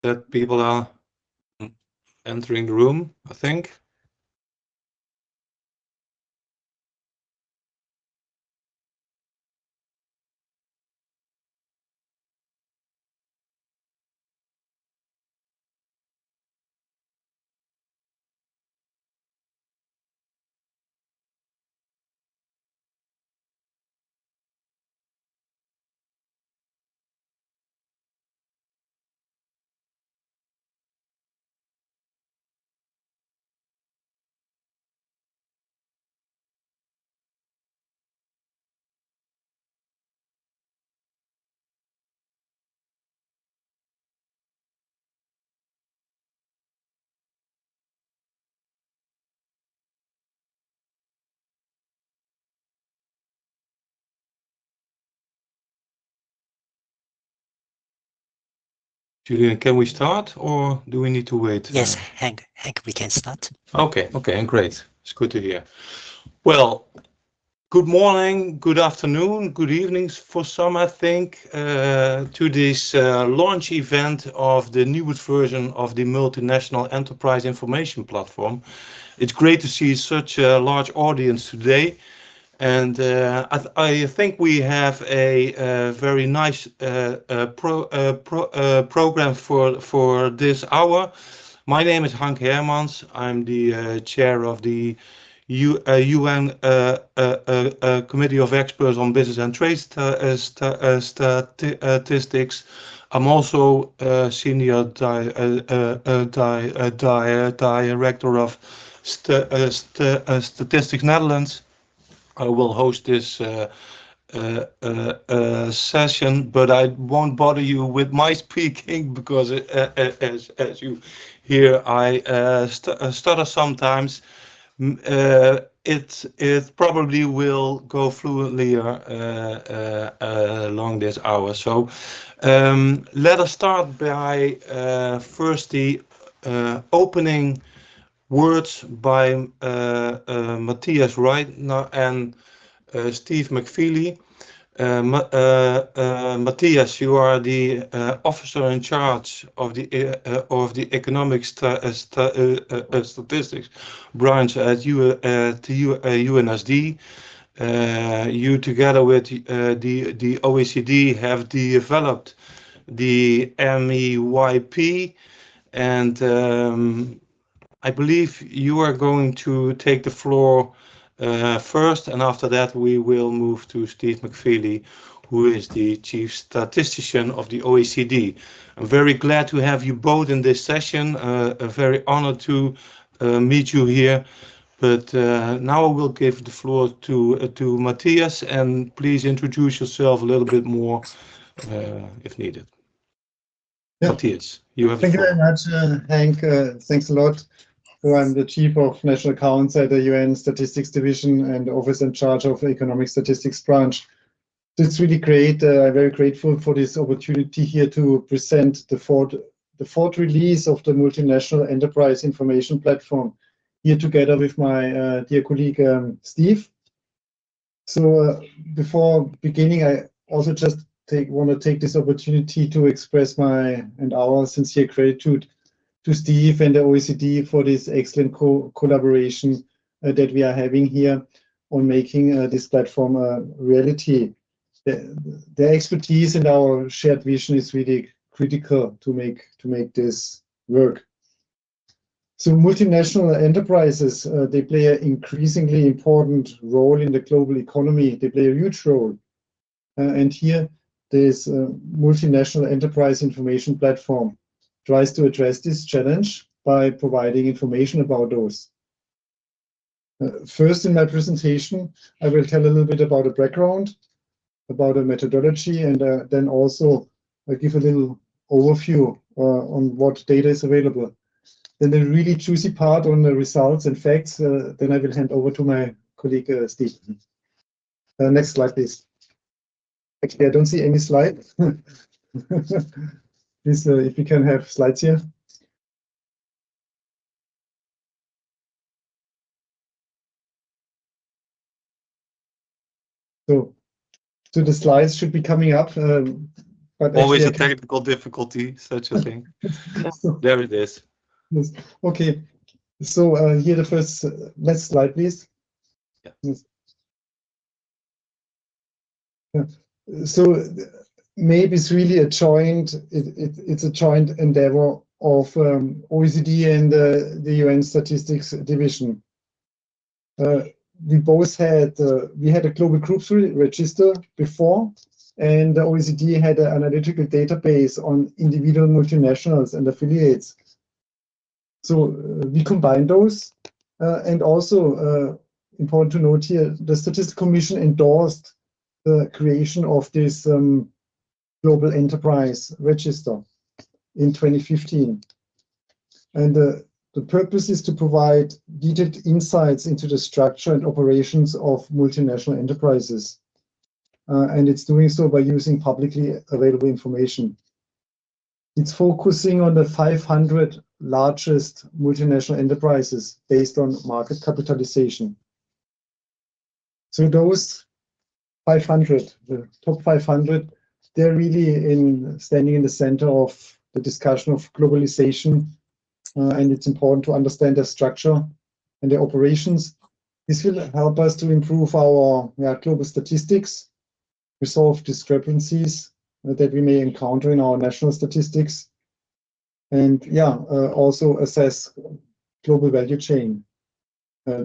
that people are entering the room, I think. Julian, can we start or do we need to wait? Yes, Hank, we can start. Okay, great. It's good to hear. Well, good morning, good afternoon, good evenings for some, I think, to this launch event of the newest version of the Multinational Enterprise Information Platform. It's great to see such a large audience today. And I think we have a very nice program for this hour. My name is Hank Hermans. I'm the chair of the UN Committee of Experts on Business and Trade Statistics. I'm also senior director of Statistics Netherlands. I will host this session, but I won't bother you with my speaking because, as you hear, I stutter sometimes. It probably will go fluently along this hour. So let us start by first the opening words by Matthias Reitner and Steve McFeely. Matthias, you are the officer in charge of the economic statistics branch at UNSD. You, together with the OECD, have developed the MEYP, and I believe you are going to take the floor first, and after that we will move to Steve McFeely, who is the chief statistician of the OECD. I'm very glad to have you both in this session. Very honored to meet you here. But now I will give the floor to Matthias, and please introduce yourself a little bit more if needed. Yeah. Matthias, you have the floor. Thank you very much, Hank. Thanks a lot. So I'm the Chief of National Accounts at the UN Statistics Division and Office in charge of Economic Statistics Branch. So it's really great. I'm very grateful for this opportunity here to present the fourth release of the Multinational Enterprise Information Platform, here together with my dear colleague Steve. So before beginning, I also just want to take this opportunity to express my and our sincere gratitude to Steve and the OECD for this excellent collaboration that we are having here on making this platform a reality. Their expertise and our shared vision is really critical to make this work. So multinational enterprises, they play an increasingly important role in the global economy. They play a huge role. And here, this Multinational Enterprise Information Platform tries to address this challenge by providing information about those. First, in my presentation, I will tell a little bit about the background, about the methodology, and then also give a little overview on what data is available. Then the really juicy part on the results and facts, then I will hand over to my colleague Steve. Next slide, please. Actually, I don't see any slide. Please, if we can have slides here. So the slides should be coming up, but but Always actually a technical difficulty, such a thing. So, There it is. yes. Okay, so here the first, next slide, please. Yeah. Yes. Yeah. So maybe it's really a joint, it's a joint endeavor of OECD and the UN Statistics Division. We both had, we had a global groups register before, and the OECD had an analytical database on individual multinationals and affiliates. So we combined those, and also important to note here, the Statistical Commission endorsed the creation of this global enterprise register in 2015. And the purpose is to provide detailed insights into the structure and operations of multinational enterprises. And it's doing so by using publicly available information. It's focusing on the 500 largest multinational enterprises based on market capitalization. So those 500, the top 500, they're really standing in the center of the discussion of globalization, and it's important to understand their structure and their operations. This will help us to improve our global statistics, resolve discrepancies that we may encounter in our national statistics, and also assess global value chain.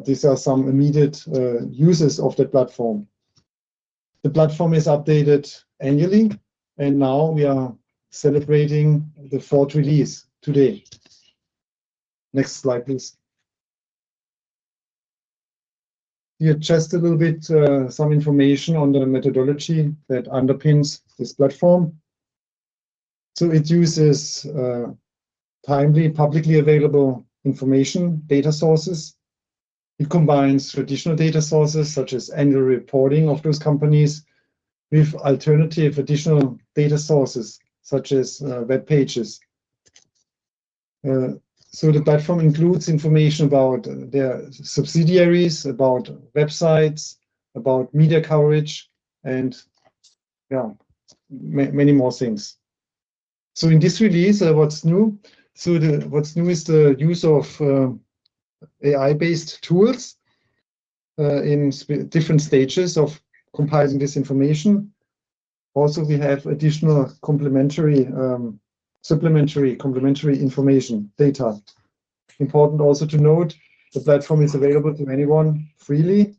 These are some immediate uses of the platform. The platform is updated annually, and now we are celebrating the 4th release today. Next slide, please. Here, just a little bit some information on the methodology that underpins this platform. So it uses timely, publicly available information, data sources. It combines traditional data sources, such as annual reporting of those companies, with alternative additional data sources, such as web pages. So the platform includes information about their subsidiaries, about websites, about media coverage, and many more things. So in this release, what's new? So what's new is the use of AI-based tools in different stages of compiling this information. Also, we have additional complementary information, data. Important also to note, the platform is available to anyone freely.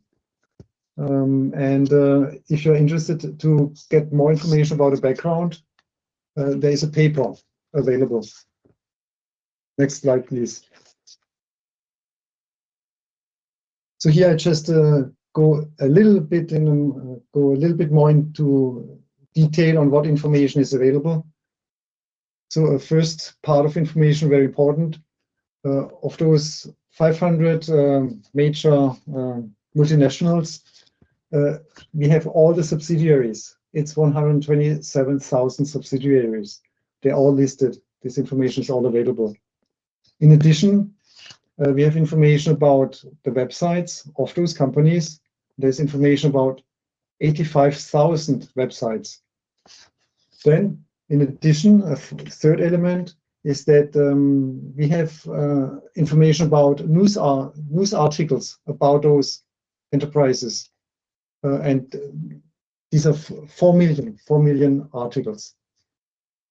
If you're interested to get more information about the background, there is a paper available. Next slide, please. So here I just go a little bit more into detail on what information is available. So a first part of information, very important, of those 500 major multinationals, we have all the subsidiaries. It's 127,000 subsidiaries. They're all listed. This information is all available. In addition, we have information about the websites of those companies. There's information about 85,000 websites. Then, in addition, a third element is that we have information about news articles about those enterprises. And these are 4 million articles.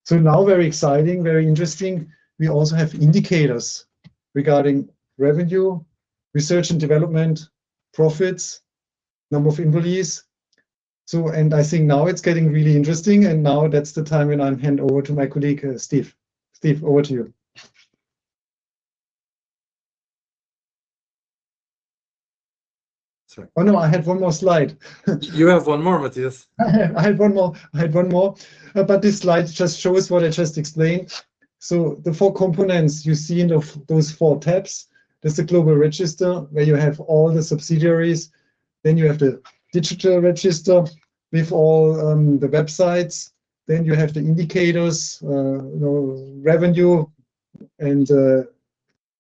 So now, very exciting, very interesting, we also have indicators regarding revenue, research and development, profits, number of employees. So, and I think now it's getting really interesting, and now that's the time when I hand over to my colleague, Steve. Steve, over to you. Sorry. Oh no, I had one more slide. You have one more, Matthias. I had one more, but this slide just shows what I just explained. So the 4 components you see in those 4 tabs, there's the global register where you have all the subsidiaries. Then you have the digital register with all the websites. Then you have the indicators, revenue and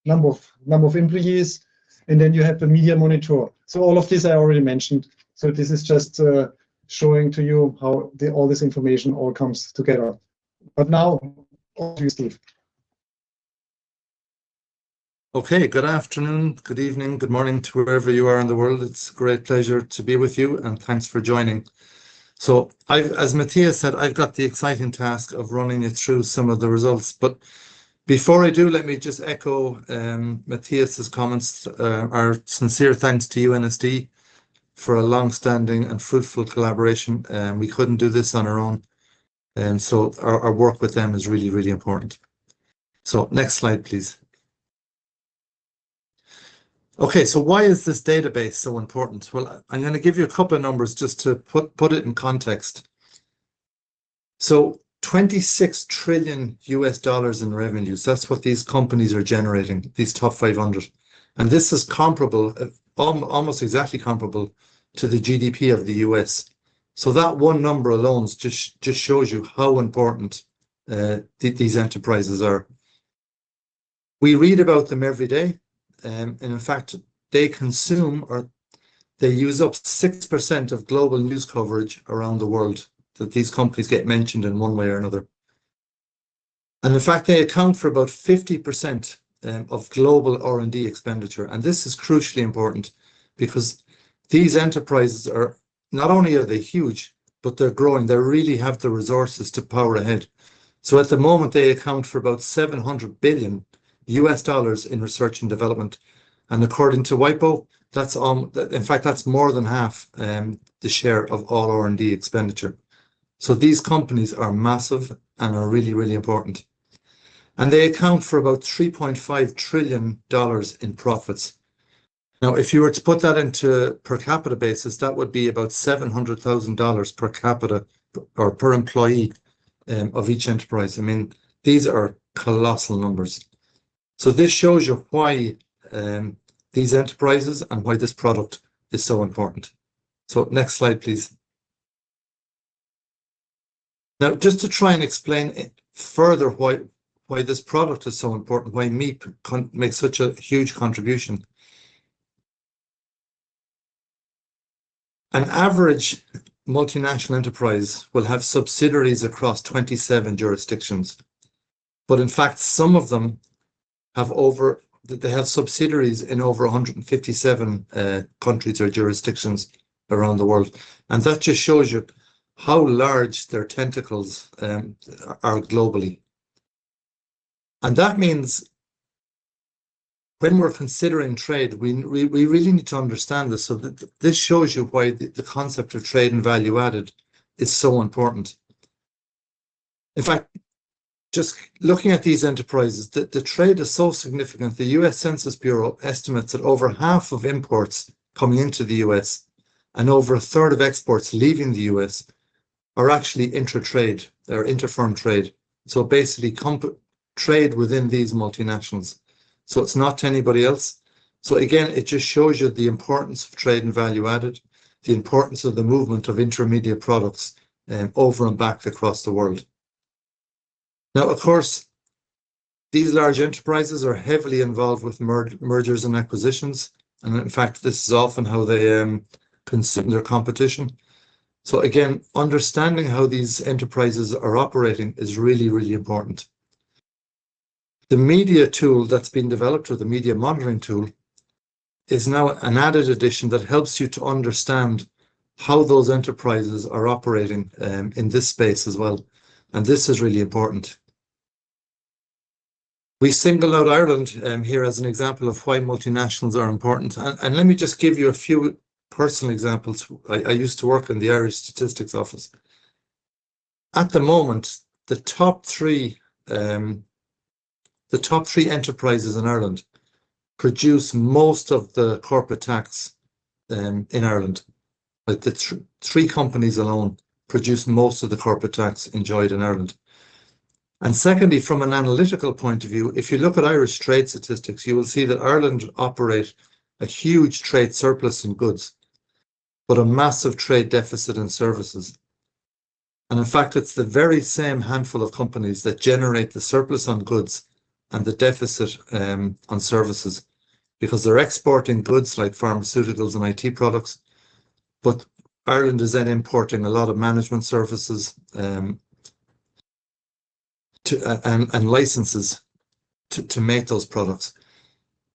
number of employees. And then you have the media monitor. So all of this I already mentioned. So this is just showing to you how all this information all comes together. But now, over to you, Steve. Okay, good afternoon, good evening, good morning to wherever you are in the world. It's a great pleasure to be with you, and thanks for joining. So, as Matthias said, I've got the exciting task of running you through some of the results. But before I do, let me just echo Matthias's comments. Our sincere thanks to UNSD for a long-standing and fruitful collaboration. We couldn't do this on our own, and so our work with them is really, really important. So, next slide, please. Okay, so why is this database so important? Well, I'm going to give you a couple of numbers just to put it in context. So 26 trillion US dollars in revenues. That's what these companies are generating, these top 500. And this is comparable, almost exactly comparable to the GDP of the US. So that one number alone just shows you how important these enterprises are. We read about them every day. And in fact, they consume or they use up 6% of global news coverage around the world, that these companies get mentioned in one way or another. And in fact, they account for about 50% of global R&D expenditure. And this is crucially important because these enterprises are, not only are they huge, but they're growing. They really have the resources to power ahead. So at the moment, they account for about 700 billion US dollars in research and development, and according to WIPO, that's in fact that's more than half the share of all R&D expenditure. So these companies are massive and are really, really important, and they account for about $3.5 trillion in profits. Now, if you were to put that into per capita basis, that would be about $700,000 per capita or per employee of each enterprise. I mean, these are colossal numbers. So this shows you why these enterprises and why this product is so important. So next slide, please. Now, just to try and explain further why this product is so important, why MEEP makes such a huge contribution. An average multinational enterprise will have subsidiaries across 27 jurisdictions. But in fact, some of them they have subsidiaries in over 157 countries or jurisdictions around the world. And that just shows you how large their tentacles are globally. And that means when we're considering trade, we really need to understand this. So that this shows you why the concept of trade and value added is so important. In fact, just looking at these enterprises, the trade is so significant. The US Census Bureau estimates that over half of imports coming into the US and over a third of exports leaving the US are actually intra-trade or inter-firm trade. So basically trade within these multinationals. So it's not to anybody else. So again, it just shows you the importance of trade and value added, the importance of the movement of intermediate products over and back across the world. Now, of course, these large enterprises are heavily involved with mergers and acquisitions. And in fact, this is often how they consume their competition. So again, understanding how these enterprises are operating is really, really important. The media tool that's been developed, or the media monitoring tool, is now an added addition that helps you to understand how those enterprises are operating in this space as well. And this is really important. We single out Ireland here as an example of why multinationals are important. And let me just give you a few personal examples. I used to work in the Irish Statistics Office. At the moment, the top three enterprises in Ireland produce most of the corporate tax in Ireland. Like the three companies alone produce most of the corporate tax enjoyed in Ireland. And secondly, from an analytical point of view, if you look at Irish trade statistics, you will see that Ireland operate a huge trade surplus in goods, but a massive trade deficit in services. And in fact, it's the very same handful of companies that generate the surplus on goods and the deficit on services, because they're exporting goods like pharmaceuticals and IT products, but Ireland is then importing a lot of management services and licenses to make those products.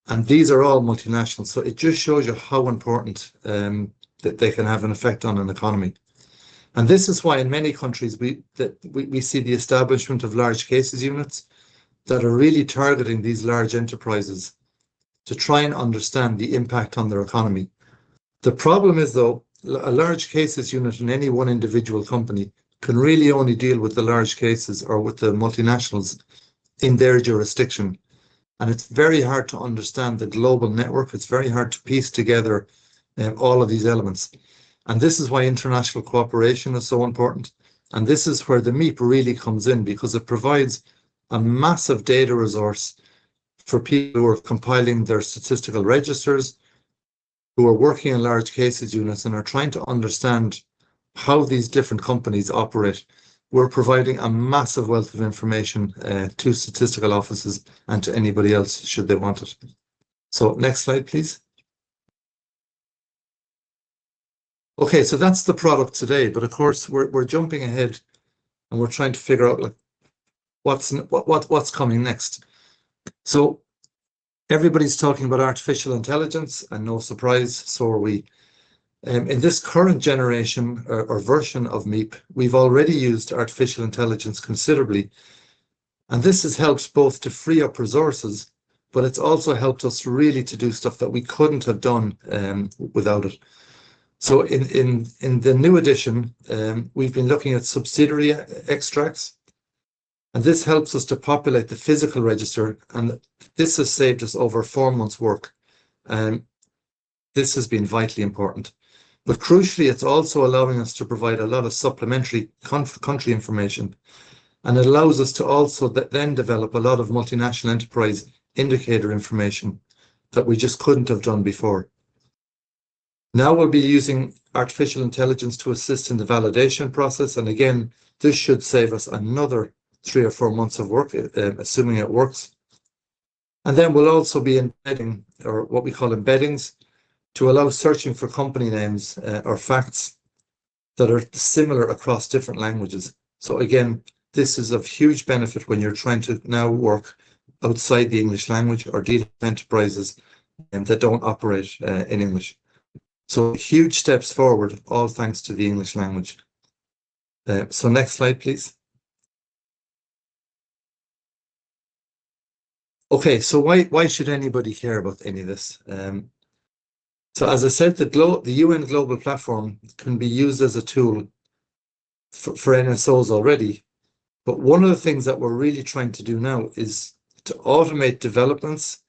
And these are all multinational. So it just shows you how important that they can have an effect on an economy. And this is why in many countries we see the establishment of large cases units that are really targeting these large enterprises to try and understand the impact on their economy. The problem is, though, a large cases unit in any one individual company can really only deal with the large cases or with the multinationals in their jurisdiction. And it's very hard to understand the global network. It's very hard to piece together all of these elements. And this is why international cooperation is so important. And this is where the MEEP really comes in, because it provides a massive data resource for people who are compiling their statistical registers, who are working in large cases units and are trying to understand how these different companies operate. We're providing a massive wealth of information to statistical offices and to anybody else should they want it. So next slide, please. Okay, so that's the product today, but of course we're jumping ahead and we're trying to figure out like what's coming next. So everybody's talking about artificial intelligence, and no surprise, so are we. In this current generation or version of MEEP, we've already used artificial intelligence considerably, and this has helped both to free up resources, but it's also helped us really to do stuff that we couldn't have done without it. So in the new edition, we've been looking at subsidiary extracts, and this helps us to populate the physical register, and this has saved us over 4 months' work. This has been vitally important. But crucially, it's also allowing us to provide a lot of supplementary country information, and it allows us to also then develop a lot of multinational enterprise indicator information that we just couldn't have done before. Now we'll be using artificial intelligence to assist in the validation process, and again, this should save us another 3 or 4 months of work, assuming it works. And then we'll also be embedding, or what we call embeddings, to allow searching for company names or facts that are similar across different languages. So again, this is of huge benefit when you're trying to now work outside the English language or deal with enterprises that don't operate in English. So huge steps forward, all thanks to the English language. So next slide, please. Okay, so why should anybody care about any of this? So as I said, the UN Global Platform can be used as a tool for NSOs already. But one of the things that we're really trying to do now is to automate developments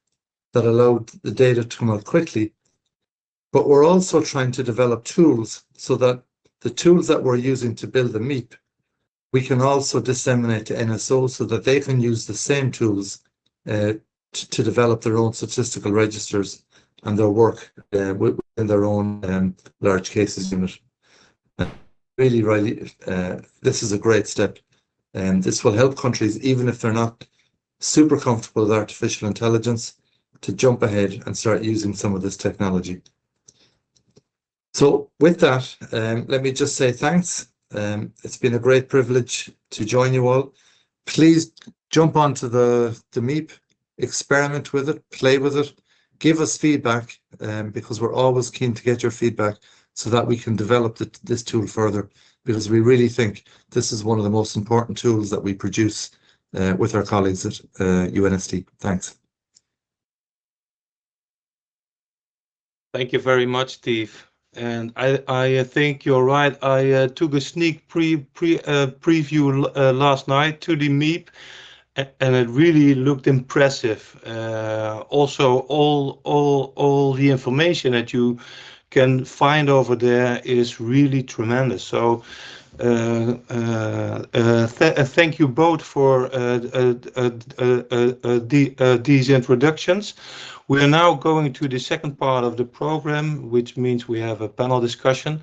that allow the data to come out quickly. But we're also trying to develop tools so that the tools that we're using to build the MEEP, we can also disseminate to NSOs so that they can use the same tools to develop their own statistical registers and their work within their own large cases unit. Really, this is a great step. And this will help countries, even if they're not super comfortable with artificial intelligence, to jump ahead and start using some of this technology. So with that, let me just say thanks. It's been a great privilege to join you all. Please jump onto the MEEP, experiment with it, play with it, give us feedback, because we're always keen to get your feedback so that we can develop this tool further, because we really think this is one of the most important tools that we produce with our colleagues at UNST. Thanks. Thank you very much, Steve. And I think you're right. I took a sneak preview last night to the MEEP, and it really looked impressive. Also, all the information that you can find over there is really tremendous. So thank you both for these introductions. We are now going to the second part of the program, which means we have a panel discussion.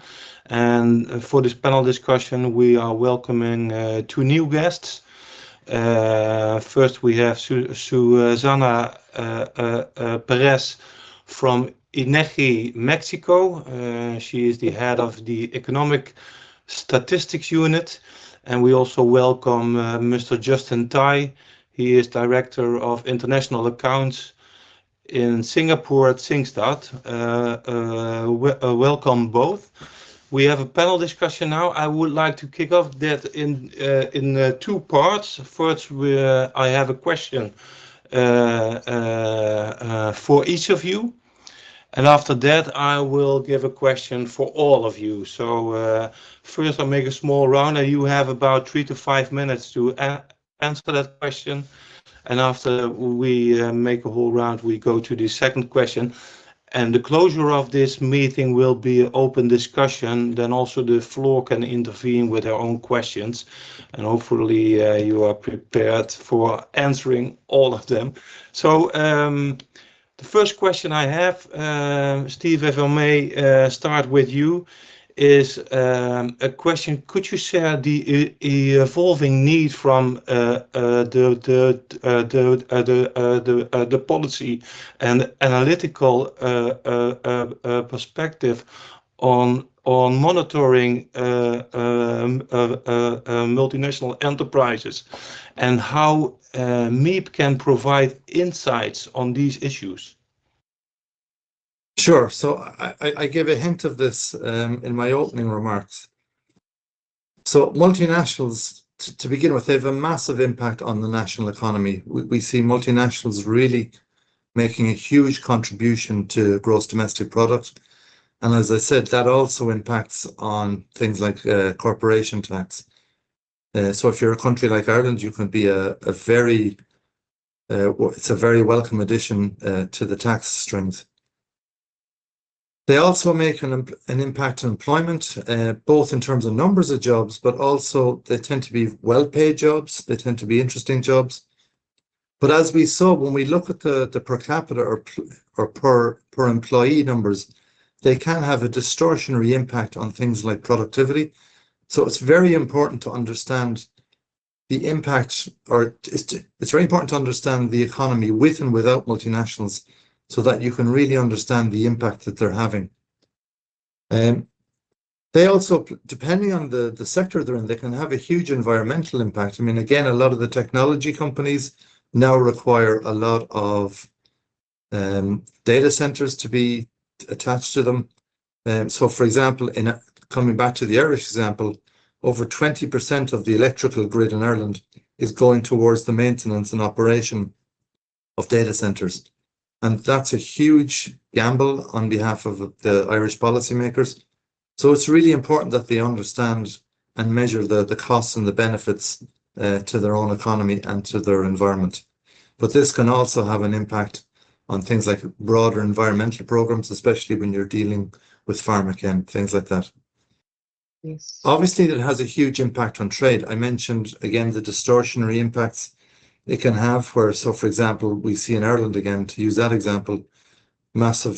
And for this panel discussion, we are welcoming 2 new guests. First, we have Susanna Perez from INEGI Mexico. She is the head of the Economic Statistics Unit. And we also welcome Mr. Justin Tai. He is Director of International Accounts in Singapore at Singstad. Welcome both. We have a panel discussion now. I would like to kick off that in two parts. First, I have a question for each of you. And after that, I will give a question for all of you. So first, I'll make a small round, and you have about 3 to 5 minutes to answer that question. And after we make a whole round, we go to the second question. And the closure of this meeting will be an open discussion. Then also the floor can intervene with their own questions. And hopefully you are prepared for answering all of them. So the first question I have, Steve, if I may start with you, is a question. Could you share the evolving need from the policy and analytical perspective on monitoring multinational enterprises, and how MEEP can provide insights on these issues? Sure. So I gave a hint of this in my opening remarks. So multinationals, to begin with, they have a massive impact on the national economy. We see multinationals really making a huge contribution to gross domestic product. And as I said, that also impacts on things like corporation tax. So if you're a country like Ireland, you can be it's a very welcome addition to the tax strings. They also make an impact on employment, both in terms of numbers of jobs, but also they tend to be well-paid jobs. They tend to be interesting jobs. But as we saw, when we look at the per capita or per employee numbers, they can have a distortionary impact on things like productivity. So it's very important to understand the impact, or it's very important to understand the economy with and without multinationals, so that you can really understand the impact that they're having. They also, depending on the sector they're in, they can have a huge environmental impact. I mean, again, a lot of the technology companies now require a lot of data centers to be attached to them. So, for example, coming back to the Irish example, over 20% of the electrical grid in Ireland is going towards the maintenance and operation of data centers. And that's a huge gamble on behalf of the Irish policymakers. So it's really important that they understand and measure the costs and the benefits to their own economy and to their environment. But this can also have an impact on things like broader environmental programs, especially when you're dealing with pharmachem, things like that. Yes. Obviously, it has a huge impact on trade. I mentioned, again, the distortionary impacts it can have, so for example, we see in Ireland, again, to use that example, massive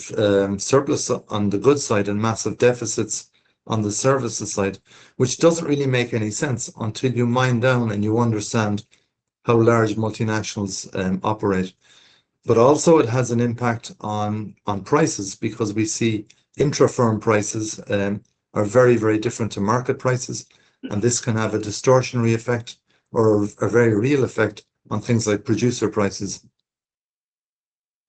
surplus on the goods side and massive deficits on the services side, which doesn't really make any sense until you mine down and you understand how large multinationals operate. But also it has an impact on prices, because we see intra-firm prices are very, very different to market prices, and this can have a distortionary effect or a very real effect on things like producer prices.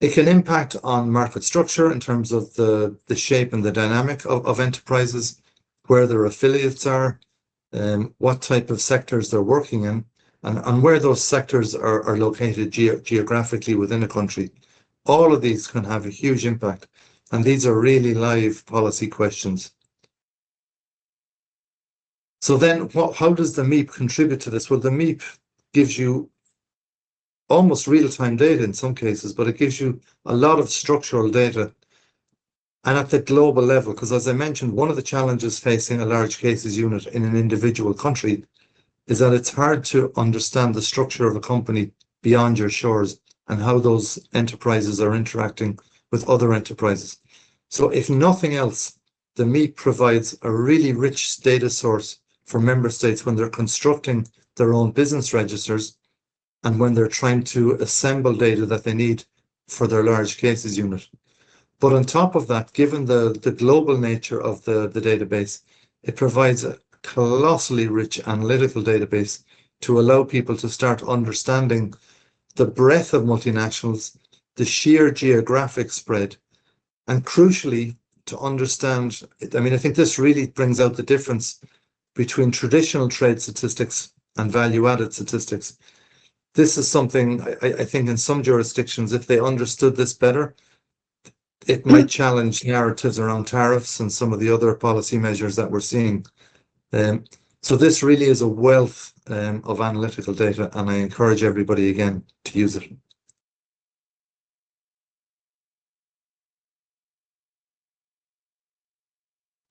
It can impact on market structure in terms of the shape and the dynamic of enterprises, where their affiliates are, what type of sectors they're working in, and where those sectors are located geographically within a country. All of these can have a huge impact, and these are really live policy questions. So then how does the MEEP contribute to this? Well, the MEEP gives you almost real-time data in some cases, but it gives you a lot of structural data, and at the global level, because as I mentioned, one of the challenges facing a large cases unit in an individual country is that it's hard to understand the structure of a company beyond your shores and how those enterprises are interacting with other enterprises. So if nothing else, the MEEP provides a really rich data source for member states when they're constructing their own business registers and when they're trying to assemble data that they need for their large cases unit. But on top of that, given the global nature of the database, it provides a colossally rich analytical database to allow people to start understanding the breadth of multinationals, the sheer geographic spread, and crucially, to understand, I mean, I think this really brings out the difference between traditional trade statistics and value-added statistics. This is something I think in some jurisdictions, if they understood this better, it might challenge narratives around tariffs and some of the other policy measures that we're seeing. So this really is a wealth of analytical data, and I encourage everybody again to use it.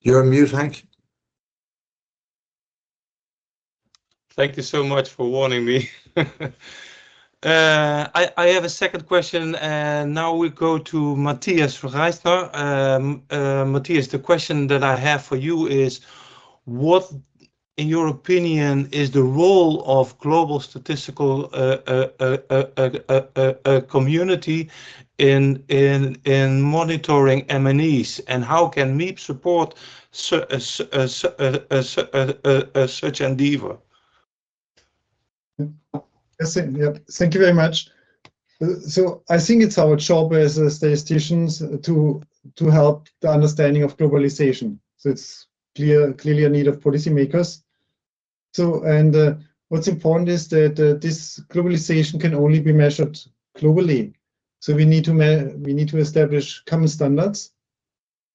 You're on mute, Hank. Thank you so much for warning me. I have a second question, and now we go to Matthias Reisner. Matthias, the question that I have for you is, what, in your opinion, is the role of global statistical community in monitoring M&Es, and how can MEEP support such endeavor? Yes, yeah, thank you very much. So I think it's our job as statisticians to help the understanding of globalization. So it's clearly a need of policymakers. So, and what's important is that this globalization can only be measured globally. So we need to establish common standards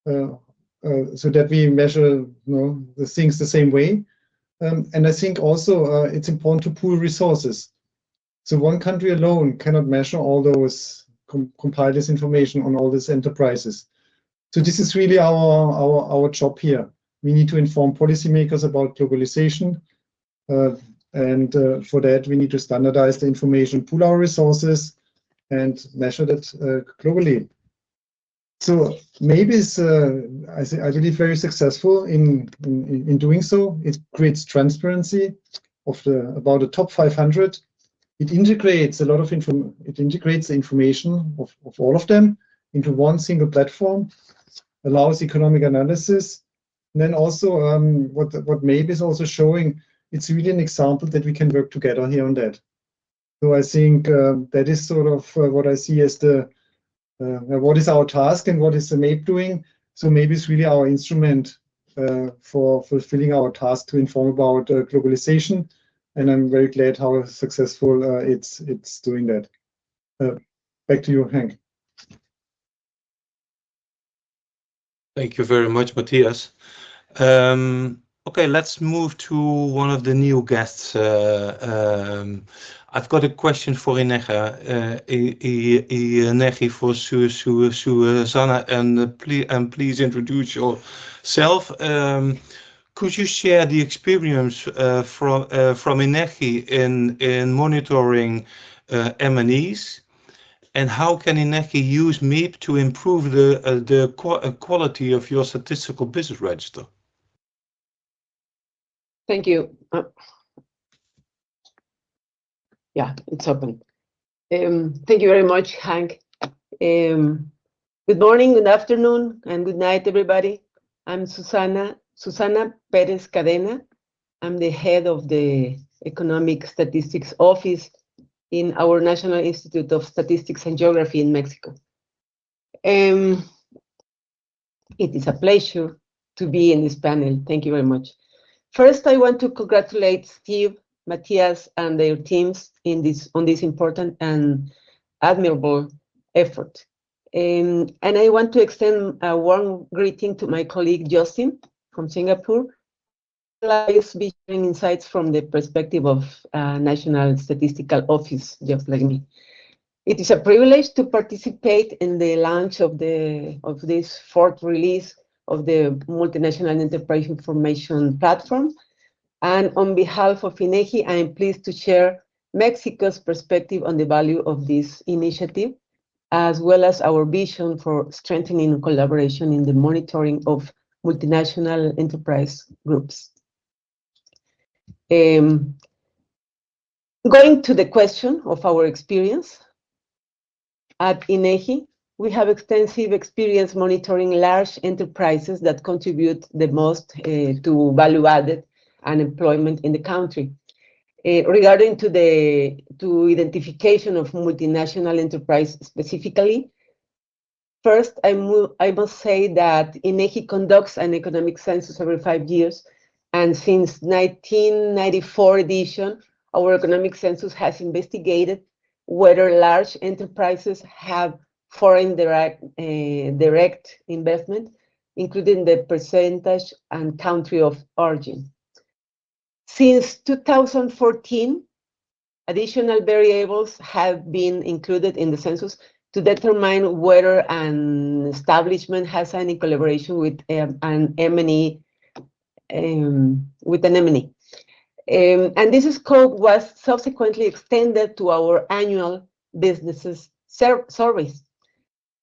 so that we measure the things the same way. And I think also it's important to pool resources. So one country alone cannot measure all those, compile this information on all these enterprises. So this is really our job here. We need to inform policymakers about globalization. And for that, we need to standardize the information, pool our resources, and measure that globally. So maybe it's, I believe, very successful in doing so. It creates transparency of about the top 500. It integrates a lot of it integrates the information of all of them into one single platform, allows economic analysis. And then also what maybe is also showing, it's really an example that we can work together here on that. So I think that is sort of what I see as the what is our task and what is the MAPE doing. So maybe it's really our instrument for fulfilling our task to inform about globalization. And I'm very glad how successful it's doing that. Back to you, Hank. Thank you very much, Matthias. Okay, let's move to one of the new guests. I've got a question for Inege, for Susanna, and please introduce yourself. Could you share the experience from Inege in monitoring M&Es? And how can Inege use MEEP to improve the quality of your statistical business register? Thank you. Yeah, it's open. Thank you very much, Hank. Good morning, good afternoon, and good night, everybody. I'm Susana Perez Cadena. I'm the head of the Economic Statistics Office in our National Institute of Statistics and Geography in Mexico. It is a pleasure to be in this panel. Thank you very much. First, I want to congratulate Steve, Matthias, and their teams on this important and admirable effort. And I want to extend a warm greeting to my colleague Justin from Singapore. I'll be sharing insights from the perspective of National Statistical Office, just like me. It is a privilege to participate in the launch of this fourth release of the Multinational Enterprise Information Platform. And on behalf of INEGI, I am pleased to share Mexico's perspective on the value of this initiative, as well as our vision for strengthening collaboration in the monitoring of multinational enterprise groups. Going to the question of our experience, at INEGI, we have extensive experience monitoring large enterprises that contribute the most to value added and employment in the country. Regarding to identification of multinational enterprise specifically, first, I must say that INEGI conducts an economic census every 5 years, and since 1994 edition, our economic census has investigated whether large enterprises have foreign direct investment, including the percentage and country of origin. Since 2014, additional variables have been included in the census to determine whether an establishment has any collaboration with an M&E, and this scope was subsequently extended to our annual businesses surveys.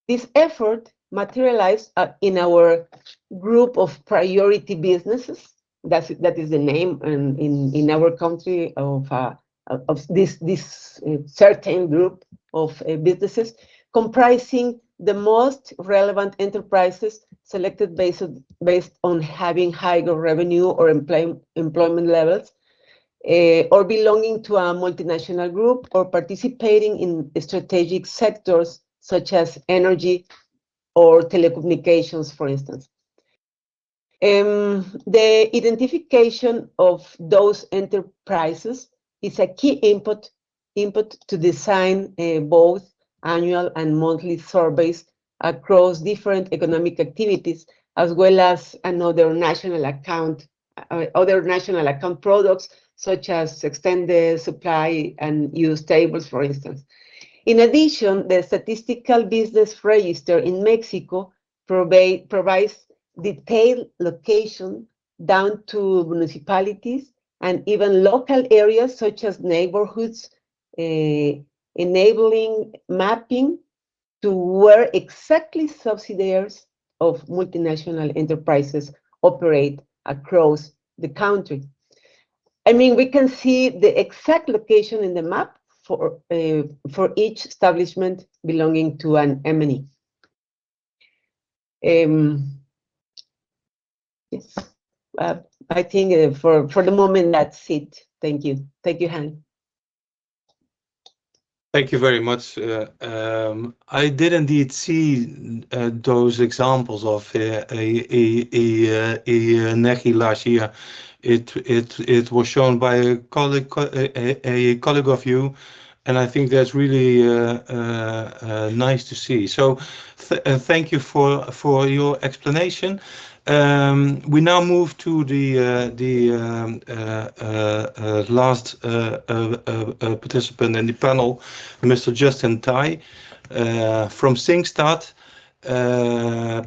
This effort materialized in our group of priority businesses. That is the name in our country of this certain group of businesses, comprising the most relevant enterprises selected based on having higher revenue or employment levels, or belonging to a multinational group, or participating in strategic sectors such as energy or telecommunications, for instance. The identification of those enterprises is a key input to design both annual and monthly surveys across different economic activities, as well as other national account products, such as extended supply and use tables, for instance. In addition, the Statistical Business Register in Mexico provides detailed location down to municipalities and even local areas such as neighborhoods, enabling mapping to where exactly subsidiaries of multinational enterprises operate across the country. I mean, we can see the exact location in the map for each establishment belonging to an M&E. Yes, I think for the moment that's it. Thank you. Thank you, Han. Thank you very much. I did indeed see those examples of INEGI last year. It was shown by a colleague of you, and I think that's really nice to see. So thank you for your explanation. We now move to the last participant in the panel, Mr. Justin Tai from SingStat.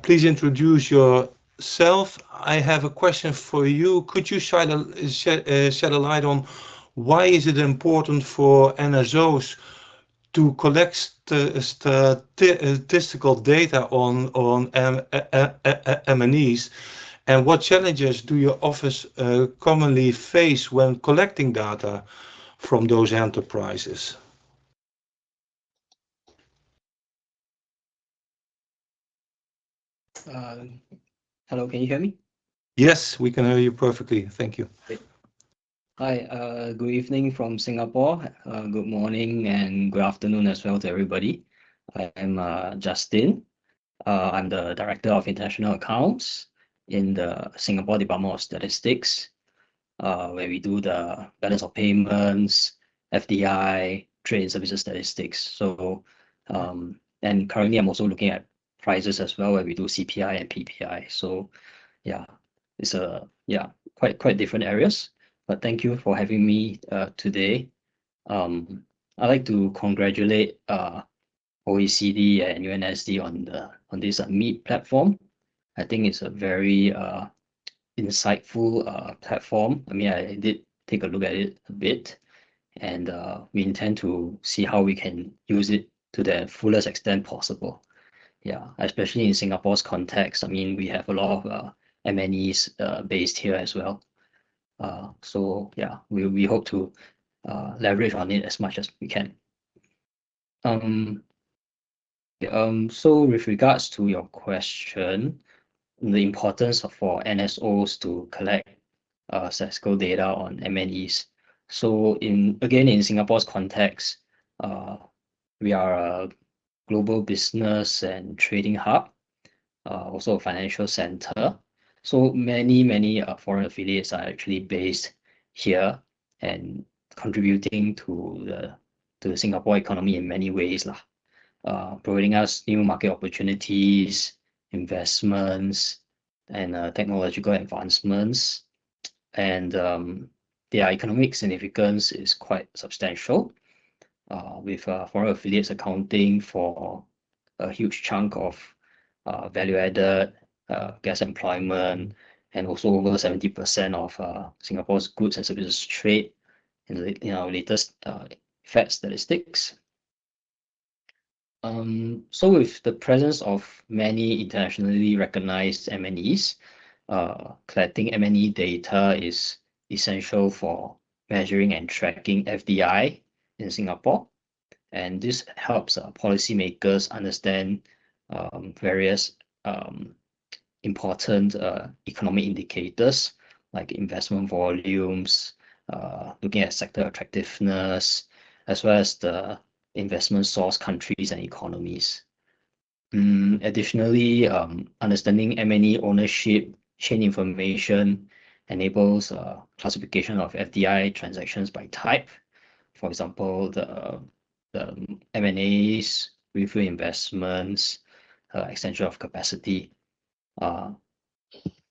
Please introduce yourself. I have a question for you. Could you shed a light on why is it important for NSOs to collect statistical data on M&Es, and what challenges do your office commonly face when collecting data from those enterprises? Hello, can you hear me? Yes, we can hear you perfectly. Thank you. Hi, good evening from Singapore. Good morning and good afternoon as well to everybody. I'm Justin. I'm the Director of International Accounts in the Singapore Department of Statistics, where we do the balance of payments, FDI, trade and services statistics. So, and currently I'm also looking at prices as well, where we do CPI and PPI. So, yeah, it's quite different areas. But thank you for having me today. I'd like to congratulate OECD and UNSD on this Meet platform. I think it's a very insightful platform. I mean, I did take a look at it a bit, and we intend to see how we can use it to the fullest extent possible. Yeah, especially in Singapore's context. I mean, we have a lot of M&Es based here as well. So yeah, we hope to leverage on it as much as we can. So with regards to your question, the importance for NSOs to collect statistical data on MNEs. So in Singapore's context, we are a global business and trading hub, also a financial center. So many foreign affiliates are actually based here and contributing to the Singapore economy in many ways, providing us new market opportunities, investments, and technological advancements. And their economic significance is quite substantial, with foreign affiliates accounting for a huge chunk of value-added gas employment, and also over 70% of Singapore's goods and services trade in our latest Fed statistics. So with the presence of many internationally recognized MNEs, collecting MNE data is essential for measuring and tracking FDI in Singapore. And this helps policymakers understand various important economic indicators like investment volumes, looking at sector attractiveness, as well as the investment source countries and economies. Additionally, understanding MNE ownership chain information enables classification of FDI transactions by type. For example, the M&As, refill investments, extension of capacity.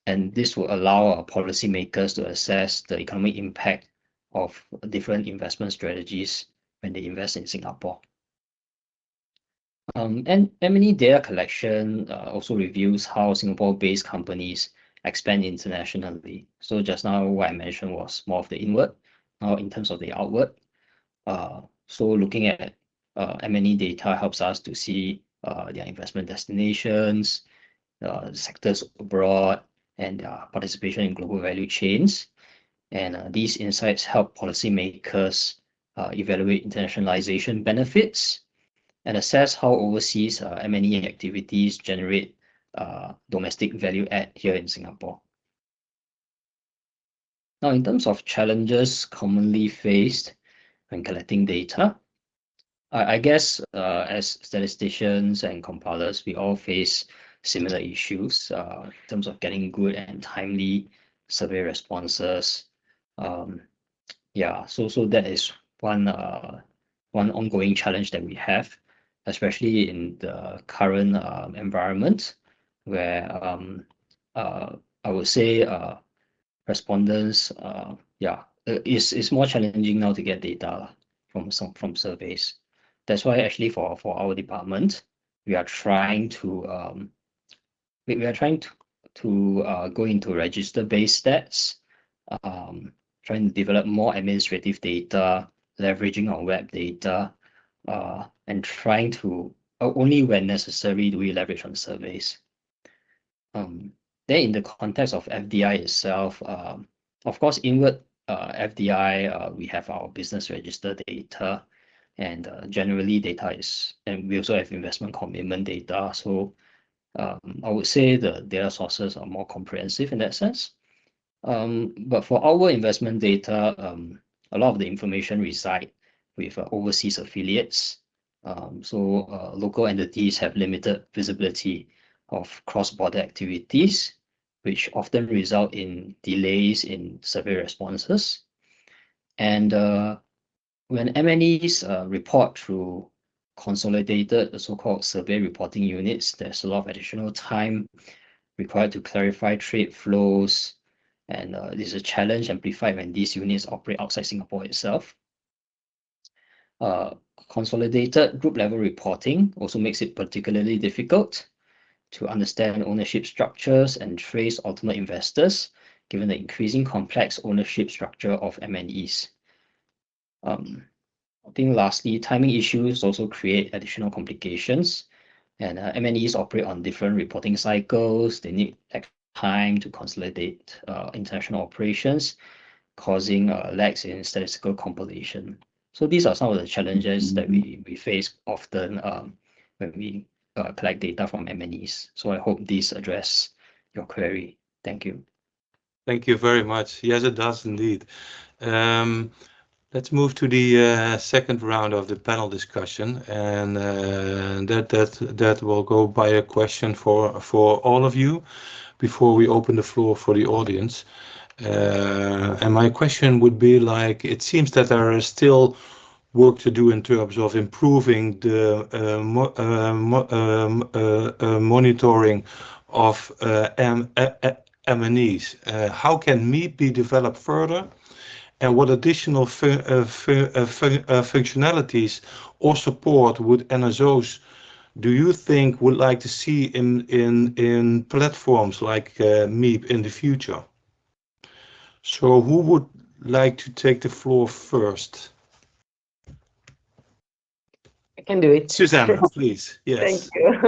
And this will allow policymakers to assess the economic impact of different investment strategies when they invest in Singapore. And M&E data collection also reveals how Singapore-based companies expand internationally. So just now what I mentioned was more of the inward. Now in terms of the outward, so looking at M&E data helps us to see their investment destinations, sectors abroad, and participation in global value chains. And these insights help policymakers evaluate internationalization benefits and assess how overseas M&E activities generate domestic value add here in Singapore. Now, in terms of challenges commonly faced when collecting data, I guess as statisticians and compilers, we all face similar issues in terms of getting good and timely survey responses. Yeah, so that is one ongoing challenge that we have, especially in the current environment, where I would say respondents, it's more challenging now to get data from surveys. That's why actually for our department, we are trying to go into register-based stats, trying to develop more administrative data, leveraging on web data, and trying to only when necessary do we leverage on surveys. Then in the context of FDI itself, of course, inward FDI, we have our business register data, and generally data is, and we also have investment commitment data. So I would say the data sources are more comprehensive in that sense. But for our investment data, a lot of the information reside with overseas affiliates. So local entities have limited visibility of cross-border activities, which often result in delays in survey responses. And when MNEs report through consolidated, the so-called survey reporting units, there's a lot of additional time required to clarify trade flows. And this is a challenge amplified when these units operate outside Singapore itself. Consolidated group level reporting also makes it particularly difficult to understand ownership structures and trace ultimate investors, given the increasing complex ownership structure of MNEs. I think lastly, timing issues also create additional complications, and MNEs operate on different reporting cycles. They need time to consolidate international operations, causing lags in statistical compilation. So these are some of the challenges that we face often when we collect data from MNEs. So I hope this address your query. Thank you. Thank you very much. Yes, it does indeed. Let's move to the second round of the panel discussion, and that will go by a question for all of you before we open the floor for the audience. And my question would be like, it seems that there is still work to do in terms of improving the monitoring of M&Es. How can MEEP be developed further? And what additional functionalities or support would NSOs, do you think, would like to see in platforms like MEEP in the future? So who would like to take the floor first? I can do it. Susanna, please. Yes. Thank you.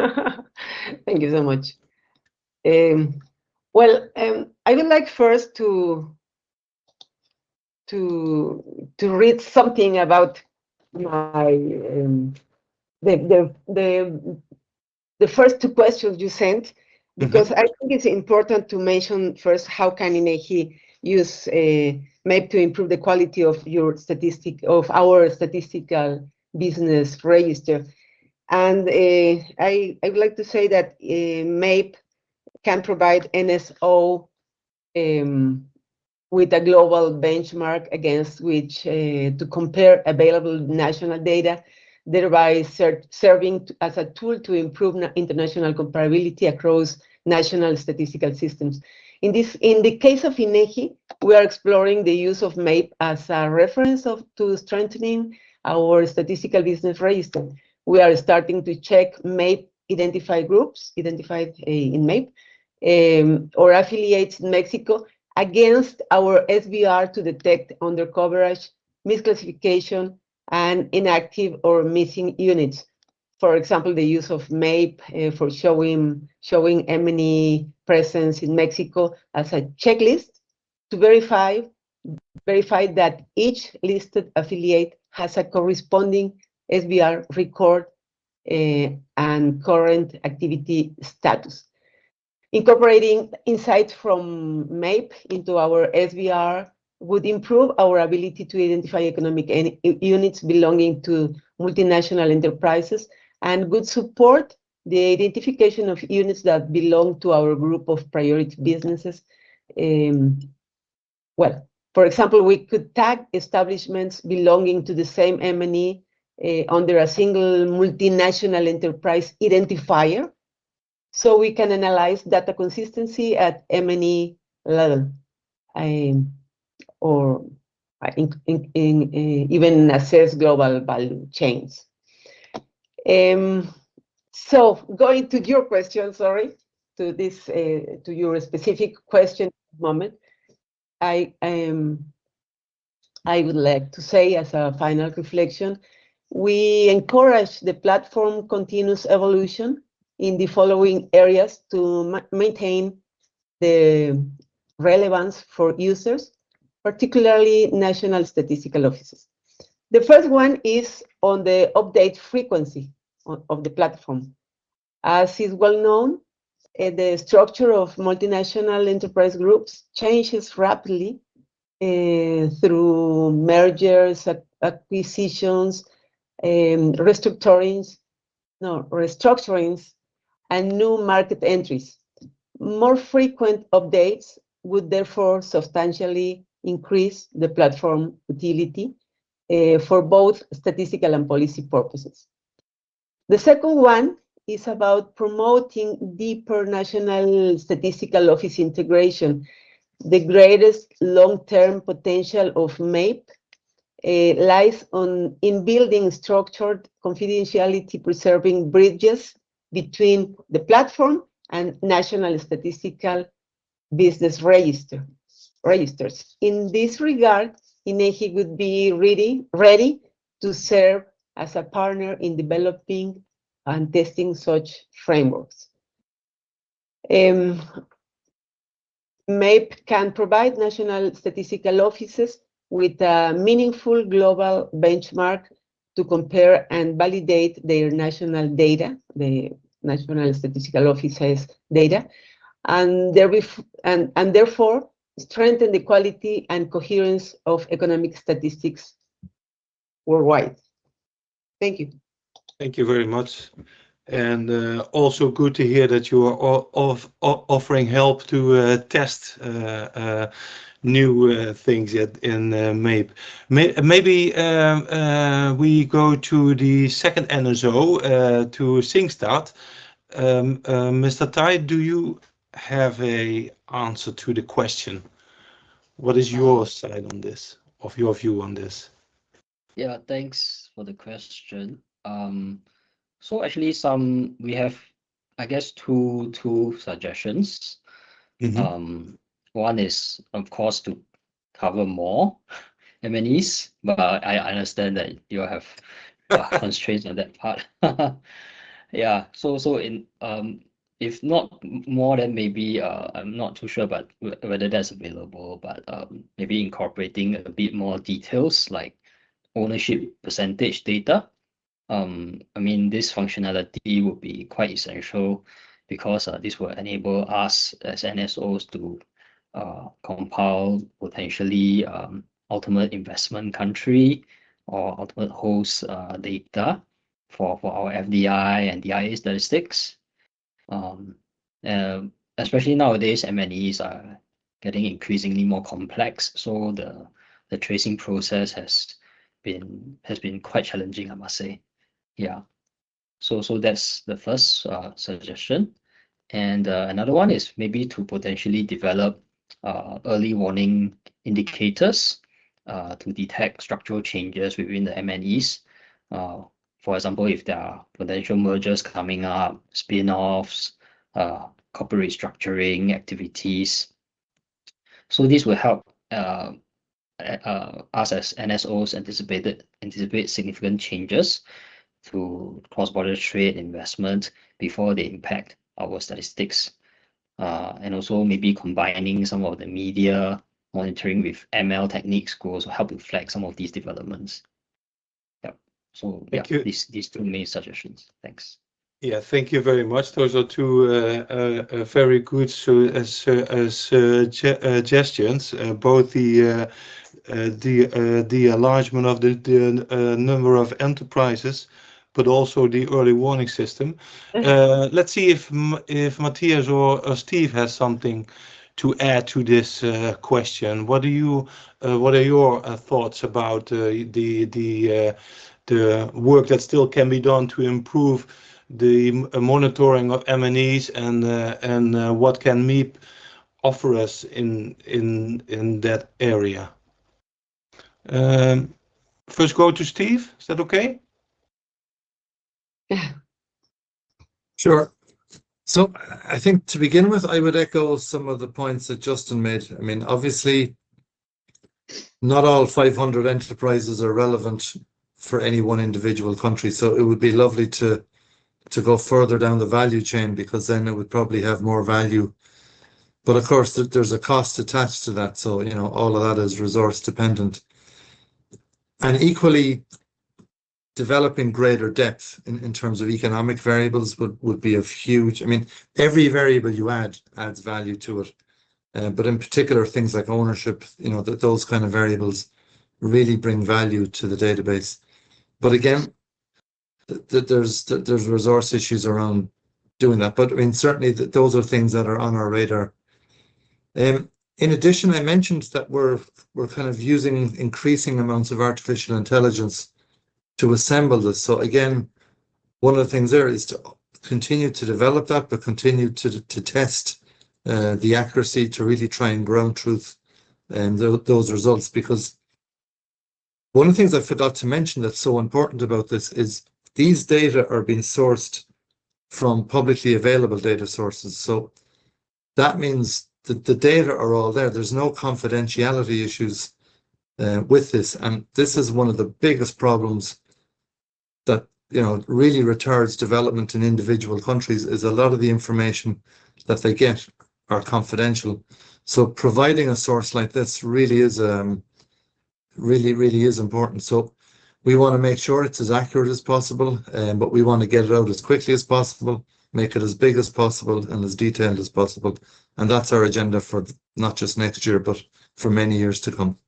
Thank you so much. I would like first to read something about my the first two questions you sent, because I think it's important to mention first how can INEGI use MEP to improve the quality of our statistical business register. And I would like to say that MEP can provide NSO with a global benchmark against which to compare available national data, thereby serving as a tool to improve international comparability across national statistical systems. In the case of INEGI, we are exploring the use of MEP as a reference to strengthening our statistical business register. We are starting to check MEP identified groups, identified in MEP, or affiliates in Mexico against our SBR to detect undercoverage, misclassification, and inactive or missing units. For example, the use of MEP for showing MNE presence in Mexico as a checklist to verify that each listed affiliate has a corresponding SBR record and current activity status. Incorporating insights from MEP into our SBR would improve our ability to identify economic units belonging to multinational enterprises and would support the identification of units that belong to our group of priority businesses. For example, we could tag establishments belonging to the same MNE under a single multinational enterprise identifier, so we can analyze data consistency at MNE level, or even assess global value chains. So going to your question, sorry, to your specific question at the moment, I would like to say as a final reflection, we encourage the platform continuous evolution in the following areas to maintain the relevance for users, particularly national statistical offices. The first one is on the update frequency of the platform. As is well known, the structure of multinational enterprise groups changes rapidly through mergers, acquisitions, restructurings, and new market entries. More frequent updates would therefore substantially increase the platform utility for both statistical and policy purposes. The second one is about promoting deeper national statistical office integration. The greatest long-term potential of MEP lies in building structured confidentiality preserving bridges between the platform and national statistical business registers. In this regard, INEGI would be ready to serve as a partner in developing and testing such frameworks. MEP can provide national statistical offices with a meaningful global benchmark to compare and validate their national data, the National Statistical Office's data, and therefore strengthen the quality and coherence of economic statistics worldwide. Thank you. Thank you very much. And also good to hear that you are offering help to test new things in MAPE. Maybe we go to the second NSO, to SingStat. Mr. Tai, do you have a answer to the question? What is your side on this, of your view on this? Yeah, thanks for the question. So actually we have, I guess, two suggestions. One is, of course, to cover more M&Es, but I understand that you have constraints on that part. Yeah, so in if not more, then maybe I'm not too sure about whether that's available, but maybe incorporating a bit more details like ownership percentage data. I mean, this functionality would be quite essential because this will enable us as NSOs to compile potentially ultimate investment country or ultimate host data for our FDI and DIA statistics. Especially nowadays, M&Es are getting increasingly more complex, so the tracing process has been quite challenging, I must say. Yeah. So that's the first suggestion. And another one is maybe to potentially develop early warning indicators to detect structural changes within the M&Es. For example, if there are potential mergers coming up, spin-offs, corporate restructuring activities. So this will help us as NSOs anticipate significant changes to cross-border trade investment before they impact our statistics. And also maybe combining some of the media monitoring with ML techniques could also help to flag some of these developments. Yeah. So Thank you. These two main suggestions. Thanks. Yeah, thank you very much. Those are two very good suggestions. Both the enlargement of the number of enterprises, but also the early warning system. Let's see if Matthias or Steve has something to add to this question. What are your thoughts about the work that still can be done to improve the monitoring of M&Es and what can MEEP offer us in that area? First go to Steve, is that okay? Yeah. Sure. So I think to begin with, I would echo some of the points that Justin made. I mean, obviously, not all 500 enterprises are relevant for any one individual country. So it would be lovely to go further down the value chain, because then it would probably have more value. But of course, there's a cost attached to that. So, you know, all of that is resource dependent. And equally, developing greater depth in terms of economic variables would be of huge. I mean, every variable you add adds value to it. But in particular, things like ownership, you know, those kind of variables really bring value to the database. But again, there's resource issues around doing that. But I mean, certainly those are things that are on our radar. In addition, I mentioned that we're kind of using increasing amounts of artificial intelligence to assemble this. So again, one of the things there is to continue to develop that, but continue to test the accuracy to really try and ground truth and those results. Because one of the things I forgot to mention that's so important about this is these data are being sourced from publicly available data sources. So that means that the data are all there. There's no confidentiality issues with this. And this is one of the biggest problems that, you know, really retards development in individual countries, is a lot of the information that they get are confidential. So providing a source like this really is really is important. So we want to make sure it's as accurate as possible, but we want to get it out as quickly as possible. make it as big as possible and as detailed as possible. And that's our agenda for not just next year, but for many years to come.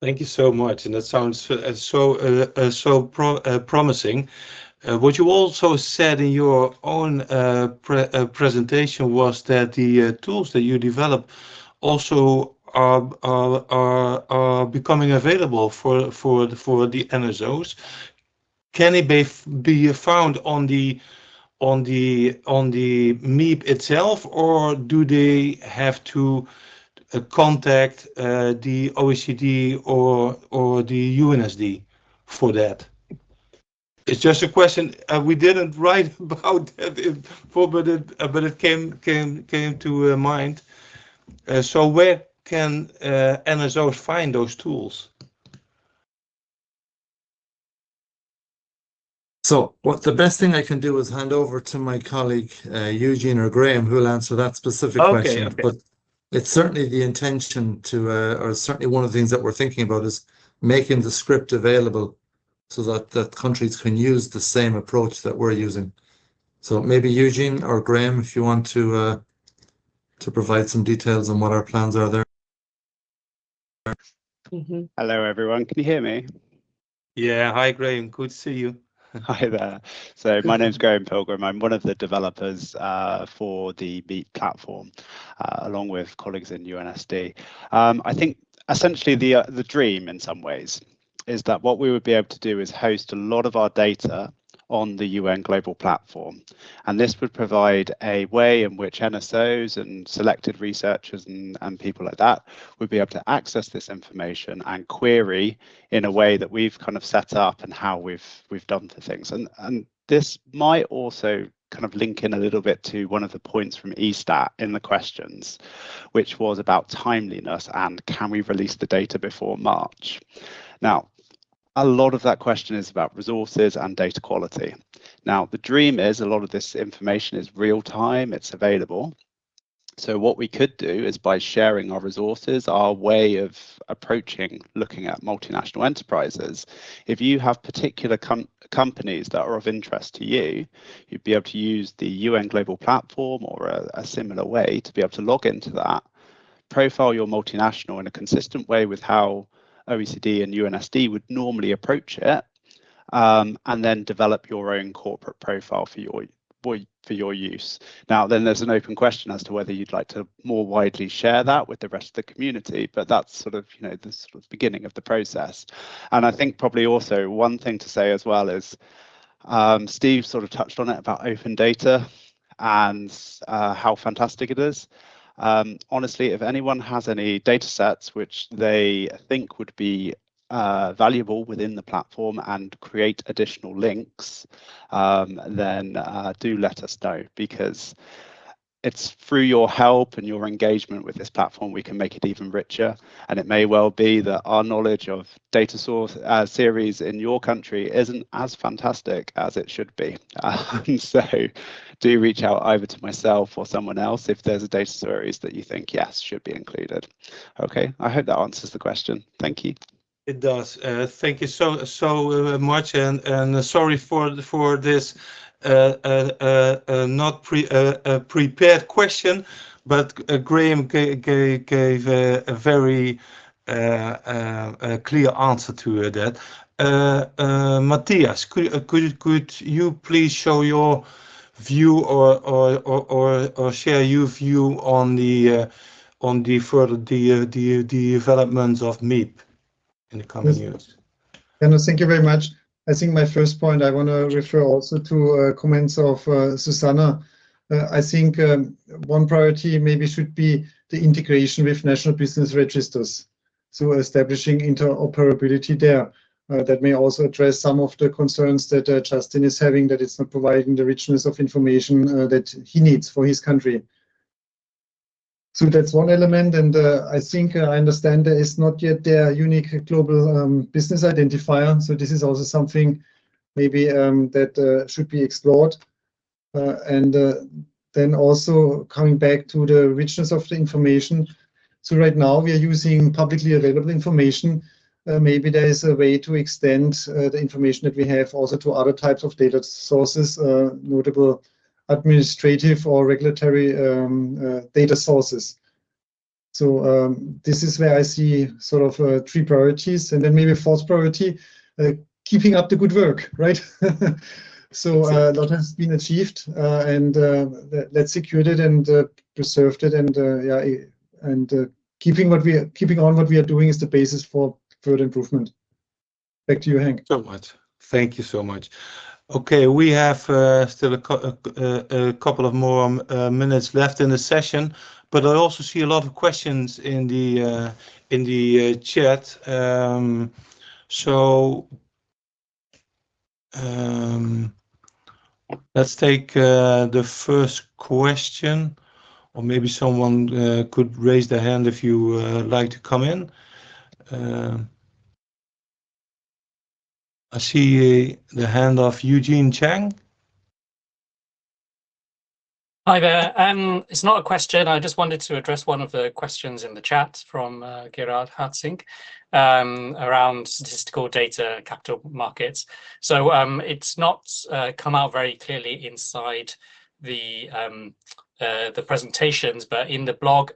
Thank you so much, and that sounds promising. What you also said in your own presentation was that the tools that you develop also are becoming available for the NSOs. Can it be found on the MEEP itself, or do they have to contact the OECD or the UNSD for that? It's just a question. We didn't write about that before, but it came to mind. So where can NSOs find those tools? So what the best thing I can do is hand over to my colleague Eugene or Graham, who will answer that specific question. Okay. But it's certainly the intention to, or certainly one of the things that we're thinking about is making the script available so that countries can use the same approach that we're using. So maybe Eugene or Graham, if you want to provide some details on what our plans are there. Hello, everyone. Can you hear me? Yeah. Hi, Graham. Good to see you. Hi there. So my name's Graham Pilgrim. I'm one of the developers for the MEEP platform, along with colleagues in UNSD. I think essentially the dream in some ways is that what we would be able to do is host a lot of our data on the UN global platform. And this would provide a way in which NSOs and selected researchers and people like that would be able to access this information and query in a way that we've kind of set up and how we've done for things. And this might also kind of link in a little bit to one of the points from ESTAT in the questions, which was about timeliness and can we release the data before March? Now, a lot of that question is about resources and data quality. Now, the dream is a lot of this information is real time, it's available. So what we could do is by sharing our resources, our way of approaching looking at multinational enterprises, if you have particular companies that are of interest to you, you'd be able to use the UN Global Platform or a similar way to be able to log into that, profile your multinational in a consistent way with how OECD and UNSD would normally approach it, and then develop your own corporate profile for your use. Now, then there's an open question as to whether you'd like to more widely share that with the rest of the community, but that's sort of, you know, the sort of beginning of the process. And I think probably also one thing to say as well is, Steve sort of touched on it about open data and how fantastic it is. Honestly, if anyone has any data sets which they think would be valuable within the platform and create additional links, then do let us know, because it's through your help and your engagement with this platform we can make it even richer. And it may well be that our knowledge of data source series in your country isn't as fantastic as it should be. So do reach out either to myself or someone else if there's a data series that you think, yes, should be included. Okay, I hope that answers the question. Thank you. It does. Thank you so much, and sorry for this not prepared question, but Graham gave a very clear answer to that. Matthias, could you please show your view or share your view on the further the developments of MEEP in the coming years? No, thank you very much. I think my first point, I want to refer also to comments of Susanna. I think one priority maybe should be the integration with national business registers. So establishing interoperability there. That may also address some of the concerns that Justin is having, that it's not providing the richness of information that he needs for his country. So that's one element, and I think I understand there is not yet their unique global business identifier. So this is also something maybe that should be explored. And then also coming back to the richness of the information. So right now we are using publicly available information. Maybe there is a way to extend the information that we have also to other types of data sources, notable administrative or regulatory data sources. So this is where I see sort of 3 priorities, and then maybe a 4th priority, keeping up the good work, right? So a lot has been achieved, and let's secure it and preserve it, and keeping on what we are doing is the basis for further improvement. Back to you, Hank. So much. Thank you so much. Okay, we have still a couple of more minutes left in the session, but I also see a lot of questions in the chat. Let's take the first question, or maybe someone could raise their hand if you like to come in. I see the hand of Eugene Chang. Hi there. It's not a question. I just wanted to address one of the questions in the chat from Gerard Hartzink around statistical data capital markets. So it's not come out very clearly inside the presentations, but in the blog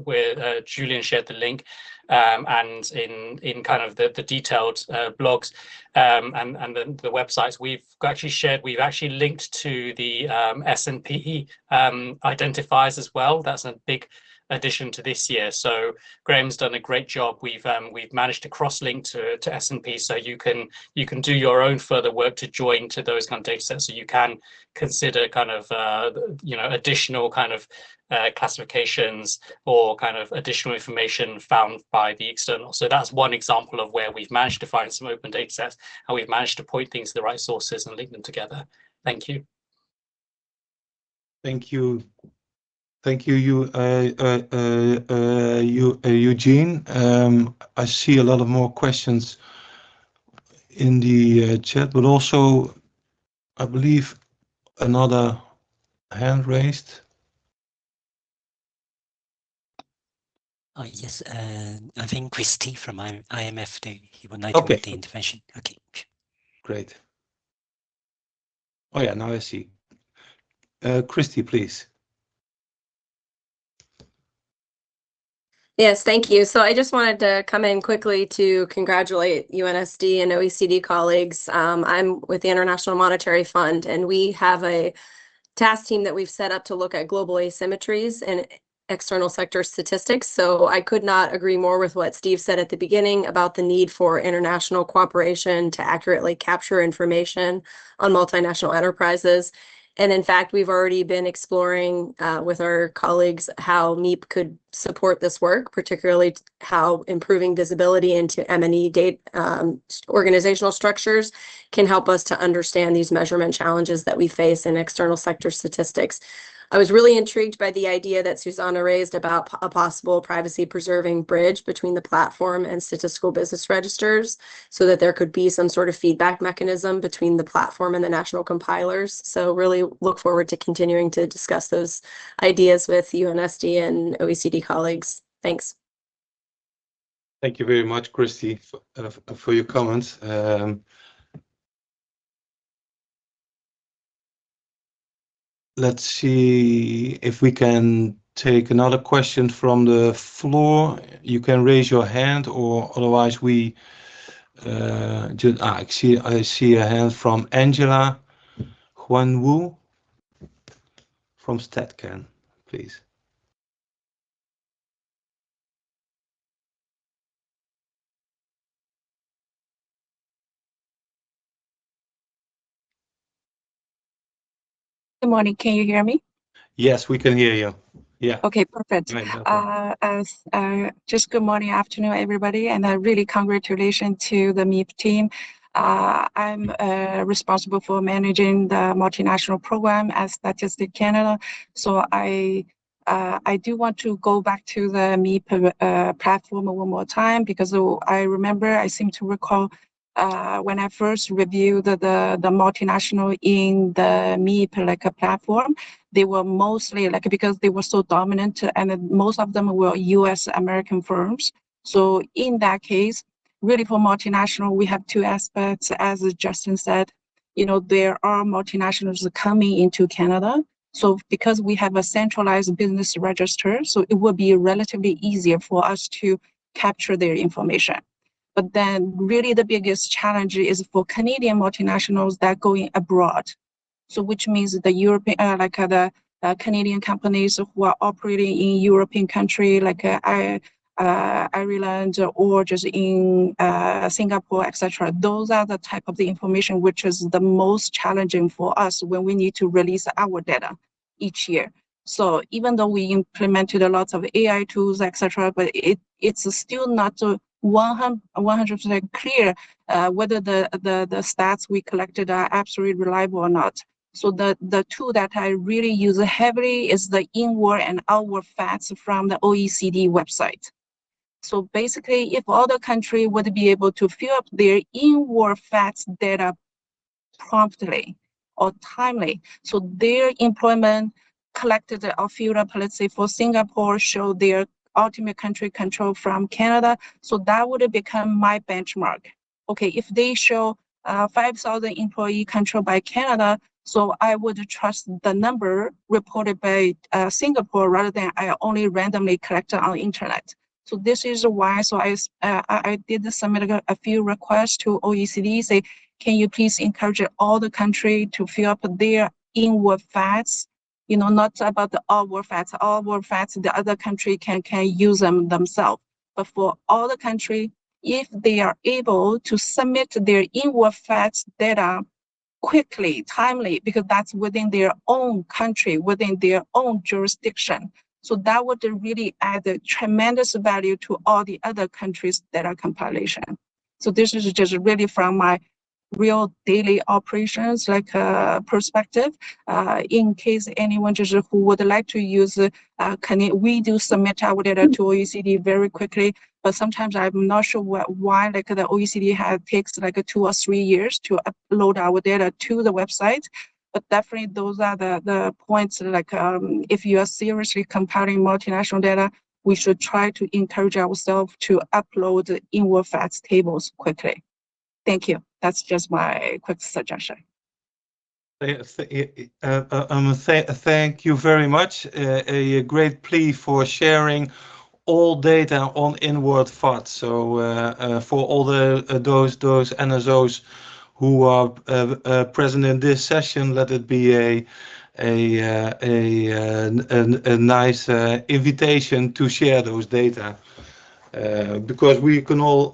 where Julian shared the link, and in kind of the detailed blogs and the websites we've actually linked to the S&P identifiers as well. That's a big addition to this year. So Graham's done a great job. We've managed to cross-link to S&P, so you can do your own further work to join to those kind of data sets. So you can consider kind of additional kind of classifications or kind of additional information found by the external. So that's one example of where we've managed to find some open data sets and we've managed to point things to the right sources and link them together. Thank you. Thank you. Thank you, Eugene. I see a lot of more questions in the chat, but also I believe another hand raised. Oh, yes, I think Christy from IMF, he would like to make the intervention. Okay. Great. Oh yeah, now I see. Christy, please. Yes, thank you. So I just wanted to come in quickly to congratulate UNSD and OECD colleagues. I'm with the International Monetary Fund, and we have a task team that we've set up to look at global asymmetries and external sector statistics. So I could not agree more with what Steve said at the beginning about the need for international cooperation to accurately capture information on multinational enterprises. And in fact, we've already been exploring with our colleagues how MEEP could support this work, particularly how improving visibility into M&E data organizational structures can help us to understand these measurement challenges that we face in external sector statistics. I was really intrigued by the idea that Susanna raised about a possible privacy-preserving bridge between the platform and statistical business registers so that there could be some sort of feedback mechanism between the platform and the national compilers. So really look forward to continuing to discuss those ideas with UNSD and OECD colleagues. Thanks. Thank you very much, Christy, for your comments. Let's see if we can take another question from the floor. You can raise your hand, or otherwise we just I see a hand from Angela Huanwu from StatCan, please. Good morning. Can you hear me? Yes, we can hear you. Yeah. Okay, perfect. Right, Just good morning, afternoon, everybody, and really congratulations to the MEEP team. I'm responsible for managing the multinational program at Statistics Canada. So I do want to go back to the MEEP platform one more time, because I seem to recall when I first reviewed the multinational in the MEEP like a platform, they were mostly because they were so dominant, and most of them were US American firms. So in that case, really for multinational, we have two aspects, as Justin said. there are multinationals coming into Canada. So because we have a centralized business register, so it will be relatively easier for us to capture their information. But then really the biggest challenge is for Canadian multinationals that going abroad. So which means the European, Canadian companies who are operating in European country, like Ireland or just in Singapore, etc. Those are the type of the information which is the most challenging for us when we need to release our data each year. So even though we implemented a lot of AI tools, etc., but it's still not 100% clear whether the stats we collected are absolutely reliable or not. So the tool that I really use heavily is the inward and outward facts from the OECD website. So basically, if all the country would be able to fill up their inward facts data promptly or timely, so their employment collected or filled up, let's say for Singapore, show their ultimate country control from Canada, so that would become my benchmark. Okay, if they show 5,000 employee controlled by Canada, so I would trust the number reported by Singapore rather than I only randomly collect on internet. So this is why, so I did submit a few requests to OECD, say, can you please encourage all the country to fill up their inward facts, not about the outward facts. Outward facts, the other country can use them themselves. But for all the country, if they are able to submit their inward facts data quickly, timely, because that's within their own country, within their own jurisdiction. So that would really add a tremendous value to all the other countries' data compilation. So this is just really from my real daily operations perspective. In case anyone just who would like to use, we do submit our data to OECD very quickly, but sometimes I'm not sure why the OECD takes 2 or 3 years to upload our data to the website. But definitely those are the points, if you are seriously compiling multinational data, we should try to encourage ourselves to upload the inward facts tables quickly. Thank you. That's just my quick suggestion. Thank you very much. A great plea for sharing all data on inward facts. So for all those NSOs who are present in this session, let it be a nice invitation to share those data. Because we can all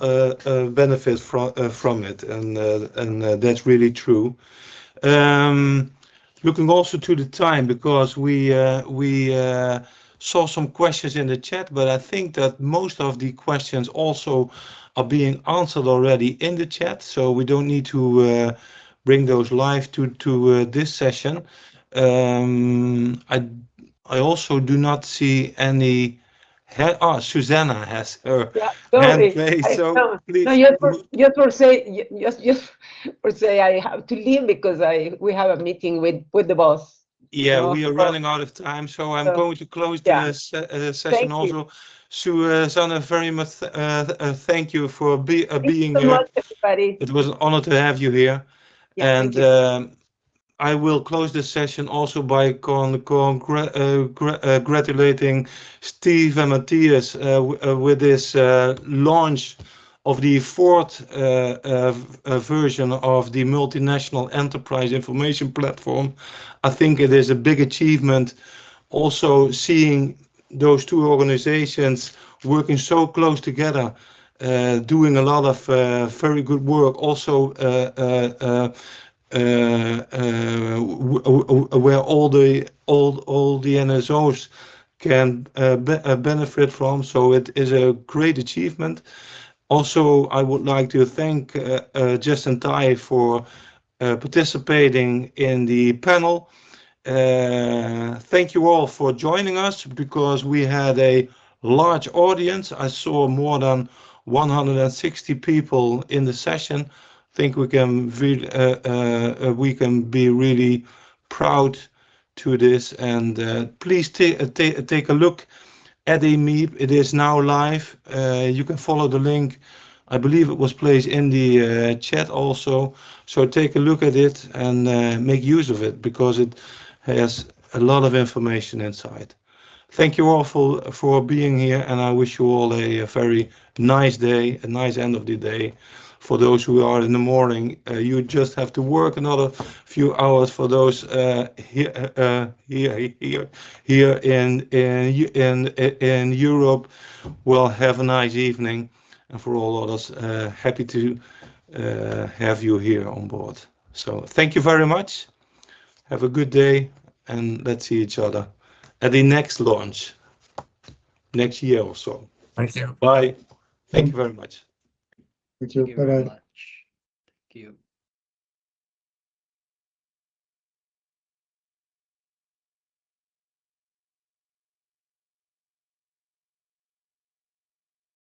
benefit from it, and that's really true. Looking also to the time, because we saw some questions in the chat, but I think that most of the questions also are being answered already in the chat, so we don't need to bring those live to this session. I also do not see any. Susanna has her hand raised. So please. No, just for say I have to leave because we have a meeting with the boss. Yeah, we are running out of time, so I'm going to close the session also. Susanna, very much thank you for being here. Much, everybody. It was an honor to have you here. Yeah, and I will close this session also by congratulating Steve and Matthias with this launch of the 4th version of the Multinational Enterprise Information Platform. I think it is a big achievement also seeing those two organizations working so close together, doing a lot of very good work also where all the NSOs can benefit from. So it is a great achievement. Also, I would like to thank Justin Tai for participating in the panel. Thank you all for joining us, because we had a large audience. I saw more than 160 people in the session. I think we can be really proud to this, and please take a look at the MEEP. It is now live. You can follow the link I believe it was placed in the chat also. So take a look at it and make use of it, because it has a lot of information inside. Thank you all for being here, and I wish you all a very nice day, a nice end of the day. For those who are in the morning, you just have to work another few hours. For those here in Europe, well, have a nice evening, and for all others, happy to have you here on board. So thank you very much. Have a good day, and let's see each other at the next launch next year or so. Thank you. Bye. Thank you very much. Thank you. Thank you very Bye-bye. much. Thank you.